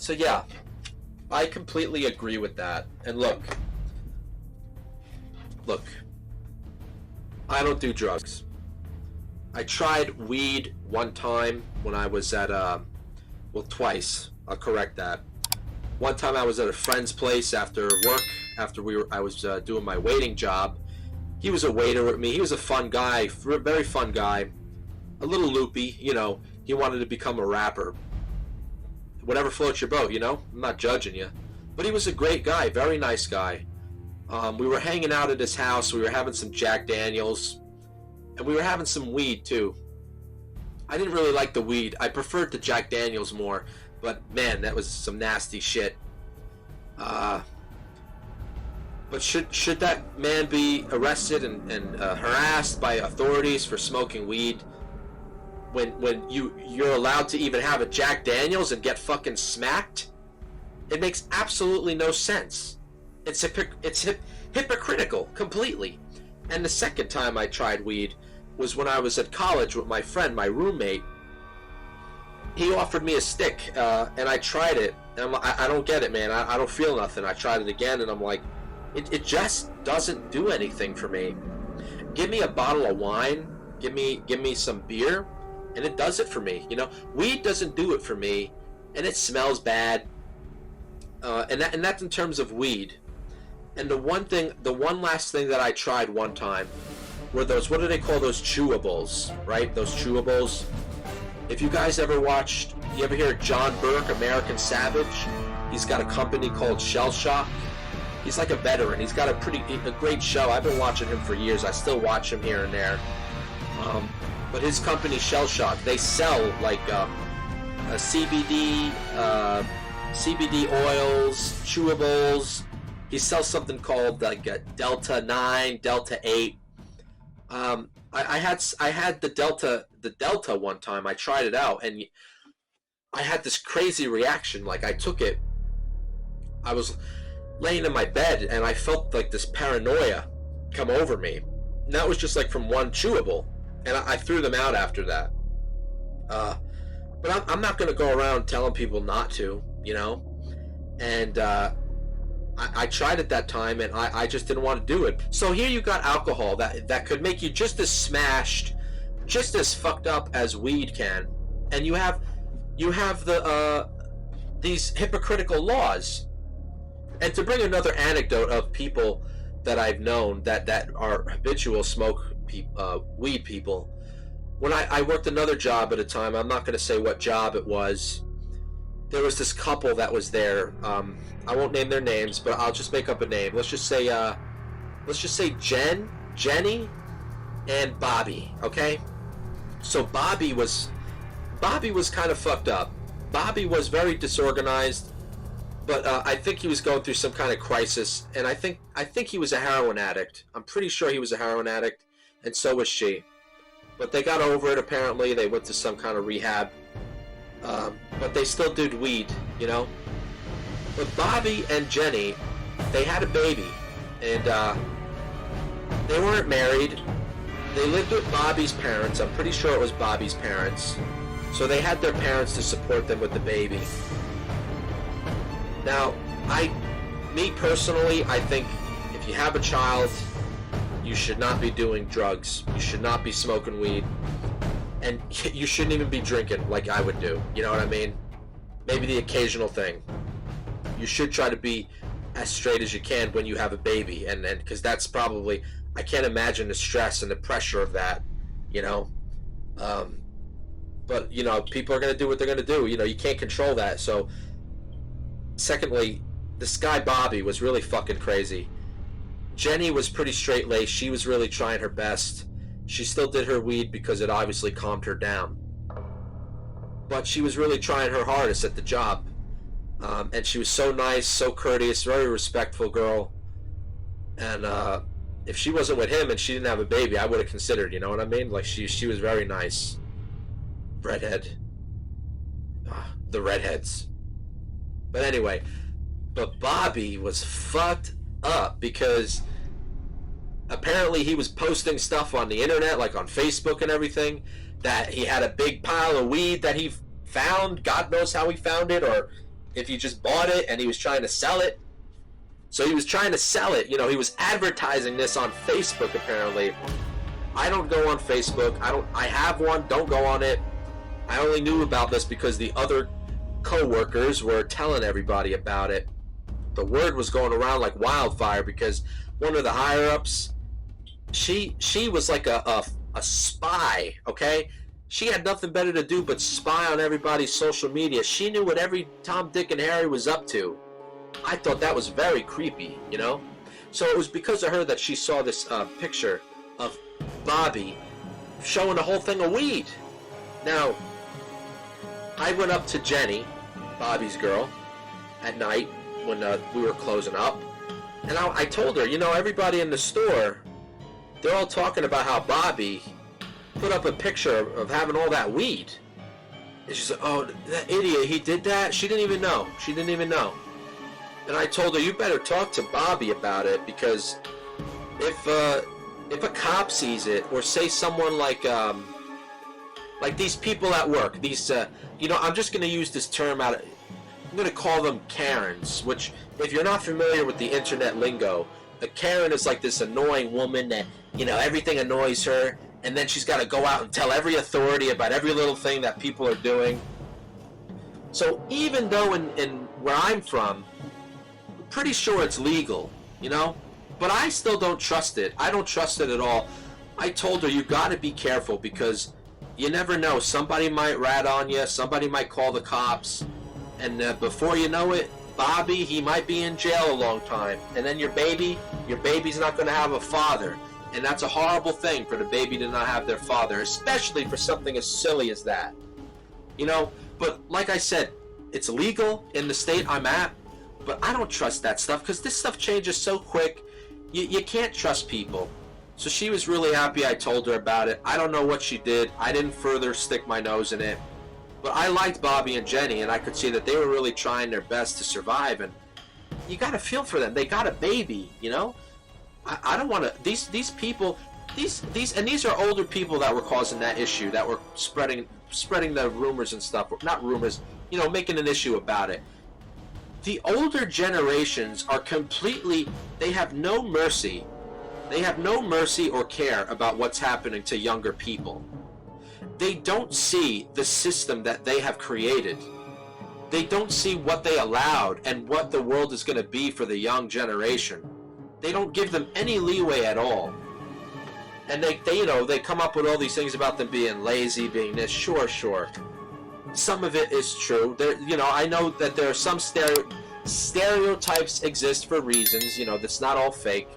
So yeah, I completely agree with that. And look, I don't do drugs. I tried weed one time when I was at, well, twice. I'll correct that. One time I was at a friend's place after work, after I was doing my waiting job. He was a waiter with me. He was a fun guy, very fun guy. A little loopy, you know. He wanted to become a rapper. Whatever floats your boat, you know. I'm not judging you. But he was a great guy, very nice guy. We were hanging out at his house. We were having some Jack Daniels. And we were having some weed, too. I didn't really like the weed. I preferred the Jack Daniels more. But, man, that was some nasty shit. But should that man be arrested and harassed by authorities for smoking weed when you're allowed to even have a Jack Daniels and get fucking smacked? It makes absolutely no sense. It's hypocritical completely. And the second time I tried weed was when I was at college with my friend, my roommate. He offered me a stick, and I tried it. And I don't get it, man. I don't feel nothing. I tried it again, and I'm like, it just doesn't do anything for me. Give me a bottle of wine, give me some beer, and it does it for me. You know, weed doesn't do it for me, and it smells bad. And that's in terms of weed. And the one last thing that I tried one time were those, what do they call those, chewables, right? Those chewables. If you guys ever watched, you ever hear John Burke, American Savage? He's got a company called Shell Shock. He's like a veteran. He's got a great show. I've been watching him for years. I still watch him here and there. But his company, Shell Shock, they sell like a CBD oils, chewables. He sells something called like a Delta 9, Delta 8. I had the Delta one time. I tried it out, and I had this crazy reaction. Like, I took it. I was laying in my bed, and I felt like this paranoia come over me. And that was just like from one chewable, and I threw them out after that. But I'm not going to go around telling people not to, you know. And I tried it that time, and I just didn't want to do it. So here you got alcohol that could make you just as smashed, just as fucked up as weed can, and you have these hypocritical laws. And to bring another anecdote of people that I've known that are habitual weed people, when I worked another job at a time, I'm not going to say what job it was. There was this couple that was there. I won't name their names, but I'll just make up a name. Let's just say Jenny, and Bobby. Okay. So Bobby was kind of fucked up. Bobby was very disorganized, but I think he was going through some kind of crisis, and I think he was a heroin addict. I'm pretty sure he was a heroin addict, and so was she. But they got over it. Apparently, they went to some kind of rehab. But they still did weed, you know. But Bobby and Jenny, they had a baby, and they weren't married. They lived with Bobby's parents. I'm pretty sure it was Bobby's parents. So they had their parents to support them with the baby. Now, me personally, I think if you have a child, you should not be doing drugs. You should not be smoking weed. And you shouldn't even be drinking like I would do. You know what I mean? Maybe the occasional thing. You should try to be as straight as you can when you have a baby. And because that's probably, I can't imagine the stress and the pressure of that, you know? But, you know, people are going to do what they're going to do. You know, you can't control that. So, secondly, this guy Bobby was really fucking crazy. Jenny was pretty straight-laced. She was really trying her best. She still did her weed because it obviously calmed her down. But she was really trying her hardest at the job. And she was so nice, so courteous, very respectful girl. And if she wasn't with him and she didn't have a baby, I would have considered, you know what I mean? Like, she was very nice. Redhead. The redheads. But anyway, but Bobby was fucked up because apparently he was posting stuff on the internet, like on Facebook and everything, that he had a big pile of weed that he found. God knows how he found it, or if you just bought it and he was trying to sell it. So he was trying to sell it. You know, he was advertising this on Facebook, apparently. I don't go on Facebook. I have one. Don't go on it. I only knew about this because the other co-workers were telling everybody about it. The word was going around like wildfire because one of the higher-ups, she was like a spy, okay? She had nothing better to do but spy on everybody's social media. She knew what every Tom, Dick, and Harry was up to. I thought that was very creepy, you know? So it was because of her that she saw this picture of Bobby showing a whole thing of weed. Now, I went up to Jenny, Bobby's girl, at night when we were closing up, and I told her, you know, everybody in the store, they're all talking about how Bobby put up a picture of having all that weed. And she said, oh, that idiot, he did that? She didn't even know. She didn't even know. And I told her, you better talk to Bobby about it, because if a cop sees it, or say someone like these people at work, these, you know, I'm just going to use this term I'm going to call them Karens, which, if you're not familiar with the internet lingo, a Karen is like this annoying woman that, you know, everything annoys her, and then she's got to go out and tell every authority about every little thing that people are doing. So even though in where I'm from, I'm pretty sure it's legal, you know, but I still don't trust it. I don't trust it at all. I told her, you got to be careful, because you never know. Somebody might rat on you. Somebody might call the cops. And before you know it, Bobby, he might be in jail a long time. And then your baby's not going to have a father. And that's a horrible thing for the baby to not have their father, especially for something as silly as that. You know, but like I said, it's legal in the state I'm at, but I don't trust that stuff, because this stuff changes so quick. You can't trust people. So she was really happy I told her about it. I don't know what she did. I didn't further stick my nose in it. But I liked Bobby and Jenny, and I could see that they were really trying their best to survive, and you got to feel for them. They got a baby, you know? I don't want to... These people... These are older people that were causing that issue, that were spreading the rumors and stuff. Not rumors, you know, making an issue about it. The older generations are completely... They have no mercy. They have no mercy or care about what's happening to younger people. They don't see the system that they have created. They don't see what they allowed and what the world is going to be for the young generation. They don't give them any leeway at all. And they you know, they come up with all these things about them being lazy, being this. Sure. Some of it is true. There, you know, I know that there are some stereotypes exist for reasons. You know, that's not all fake.